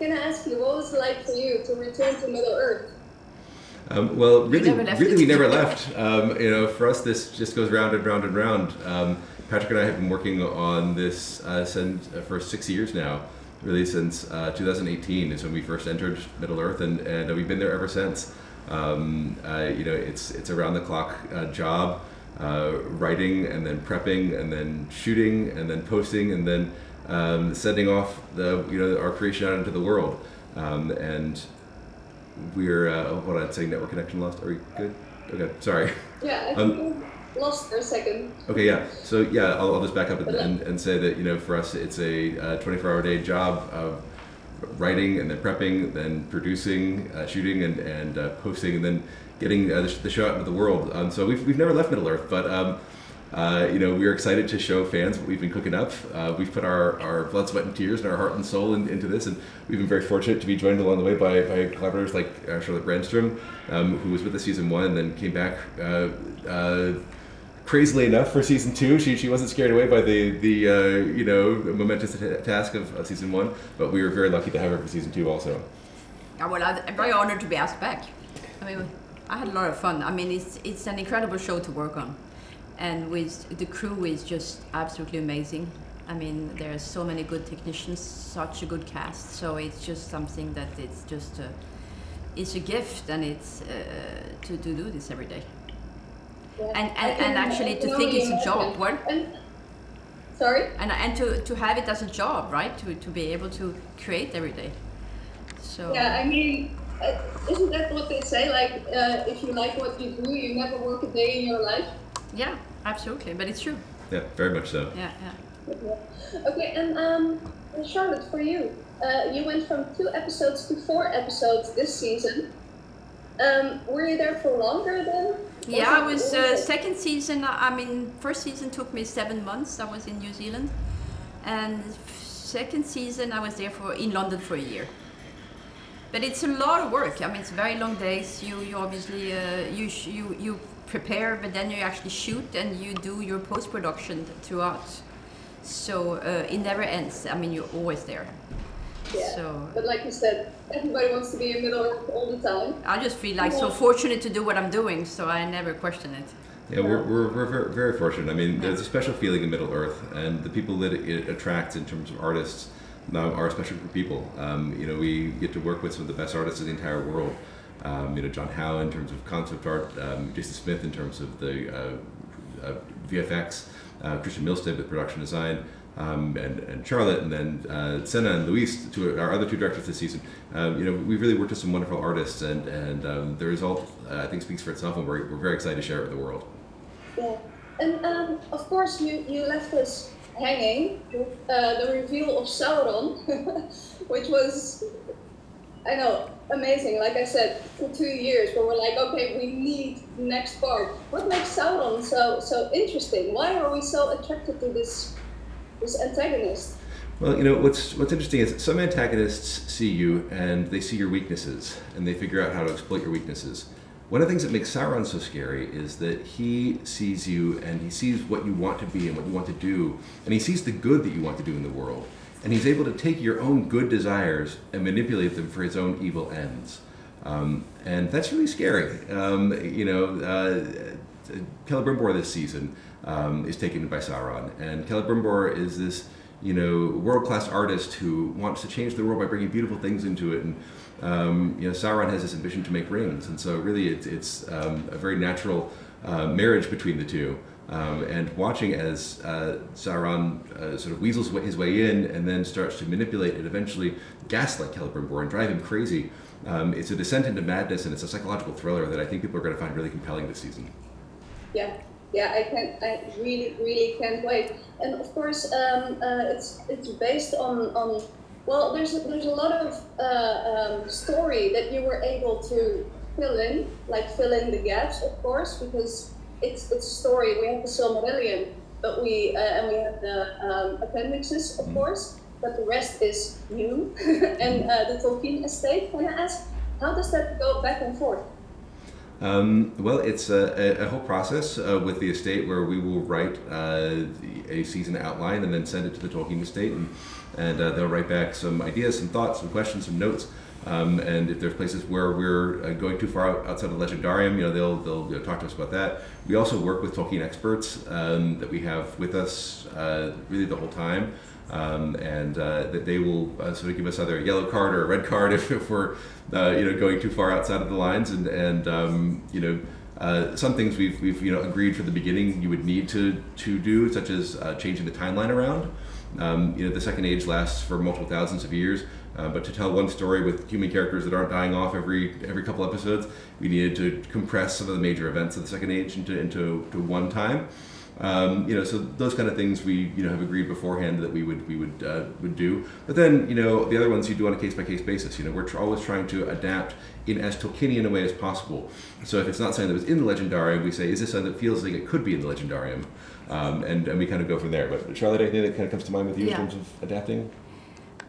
can I ask you, what was it like for you to return to Middle Earth? Well, really, we never left. You know, for us, this just goes round and round and round. Patrick and I have been working on this for 6 years now. Really, since 2018 is when we first entered Middle Earth, and we've been there ever since. You know, it's a round the clock job, writing and then prepping and then shooting and then posting and then sending off our creation out into the world. And we're hold on, saying network connection lost. Are we good? Okay, sorry. Yeah, I think we lost for a second. Okay, yeah. So yeah, I'll just back up and say that, you know, for us it's a 24-hour day job of writing and then prepping, then producing, shooting and posting, and then getting the show out into the world. So we've never left Middle Earth, but you know, we're excited to show fans what we've been cooking up. We've put our blood, sweat, and tears, and our heart and soul into this, and we've been very fortunate to be joined along the way by collaborators like Charlotte Brändström, who was with us season 1 and then came back crazily enough for season 2. She wasn't scared away by the you know, momentous task of season 1, but we were very lucky to have her for season 2 also. Yeah, well, I'm very honored to be asked back. I mean, I had a lot of fun. I mean, it's an incredible show to work on. And with the crew is just absolutely amazing. I mean, there are so many good technicians, such a good cast. So it's just something that it's just it's a gift, and it's to do this every day. Yeah. And actually to think it's a job. What? Sorry? And to have it as a job, right? To be able to create every day. So. Yeah, I mean, isn't that what they say? Like, if you like what you do, you never work a day in your life. Yeah, absolutely, but it's true. Yeah, very much so. Yeah. Okay, and Charlotte, for you, you went from 2 episodes to 4 episodes this season. Were you there for longer then? Yeah, I was second season. I mean, first season took me 7 months. I was in New Zealand, and second season I was there in London for a year. But it's a lot of work. I mean, it's very long days. You obviously you prepare, but then you actually shoot and you do your post-production throughout. So it never ends. I mean, you're always there. Yeah. So, but like you said, everybody wants to be in Middle Earth all the time. I just feel like so fortunate to do what I'm doing, so I never question it. Yeah, we're very, very fortunate. I mean, there's a special feeling in Middle Earth, and the people that it attracts in terms of artists are a special group of people. You know, we get to work with some of the best artists in the entire world. You know, John Howe in terms of concept art, Jason Smith in terms of the VFX, Christian Milstead with production design, and Charlotte, and then Senna and Luis, our other 2 directors this season. You know, we've really worked with some wonderful artists, and the result, I think, speaks for itself, and we're very excited to share it with the world. Yeah, and of course you left us hanging with the reveal of Sauron, which was, I know, amazing. Like I said, for 2 years, where we're like, okay, we need the next part. What makes Sauron so interesting? Why are we so attracted to this antagonist? Well, you know, what's interesting is some antagonists see you and they see your weaknesses, and they figure out how to exploit your weaknesses. One of the things that makes Sauron so scary is that he sees you, and he sees what you want to be and what you want to do, and he sees the good that you want to do in the world. And he's able to take your own good desires and manipulate them for his own evil ends. And that's really scary. You know, Celebrimbor this season is taken by Sauron. And Celebrimbor is this, you know, world-class artist who wants to change the world by bringing beautiful things into it. And you know, Sauron has this ambition to make rings. And so really it's a very natural marriage between the two. And watching as Sauron sort of weasels his way in and then starts to manipulate and eventually gaslight Celebrimbor and drive him crazy. It's a descent into madness, and it's a psychological thriller that I think people are going to find really compelling this season. Yeah, I really can't wait. And of course, it's based on well, there's a lot of story that you were able to fill in the gaps, of course, because it's a story. We have the Silmarillion, but we have the appendixes, of course, but the rest is you and the Tolkien estate. Can I ask, how does that go back and forth? Well, it's a whole process with the estate where we will write a season outline and then send it to the Tolkien estate, and they'll write back some ideas, some thoughts, some questions, some notes. And if there's places where we're going too far outside of Legendarium, they'll talk to us about that. We also work with Tolkien experts that we have with us really the whole time, and that they will sort of give us either a yellow card or a red card if we're going too far outside of the lines, and some things we've agreed from the beginning you would need to do, such as changing the timeline around. The Second Age lasts for multiple thousands of years, but to tell one story with human characters that aren't dying off every couple episodes, we needed to compress some of the major events of the Second Age into one time. So those kind of things we have agreed beforehand that we would do. But then the other ones you do on a case-by-case basis. We're always trying to adapt in as Tolkienian a way as possible. So if it's not something that was in the Legendarium, we say, is this something that feels like it could be in the Legendarium? And we kind of go from there. But Charlotte, anything that kind of comes to mind with you in terms of adapting?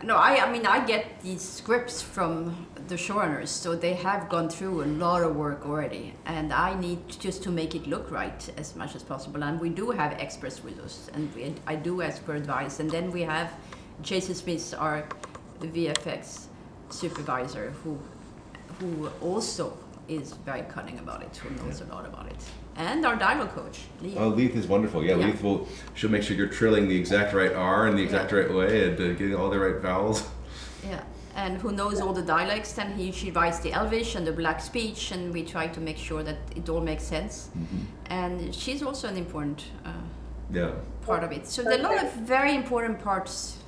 No, I get these scripts from the showrunners, so they have gone through a lot of work already, and I need just to make it look right as much as possible. And we do have experts with us, and I do ask for advice. And then we have Jason Smith, our VFX supervisor, who also is very cunning about it, who knows a lot about it. And our dialogue coach, Leith. Oh, Leith is wonderful. Yeah, Leith she'll make sure you're trilling the exact right R in the exact right way and getting all the right vowels. Yeah, and who knows all the dialects, and she writes the Elvish and the Black speech, and we try to make sure that it all makes sense. Mm-hmm. And she's also an important part of it. So there are a lot of very important parts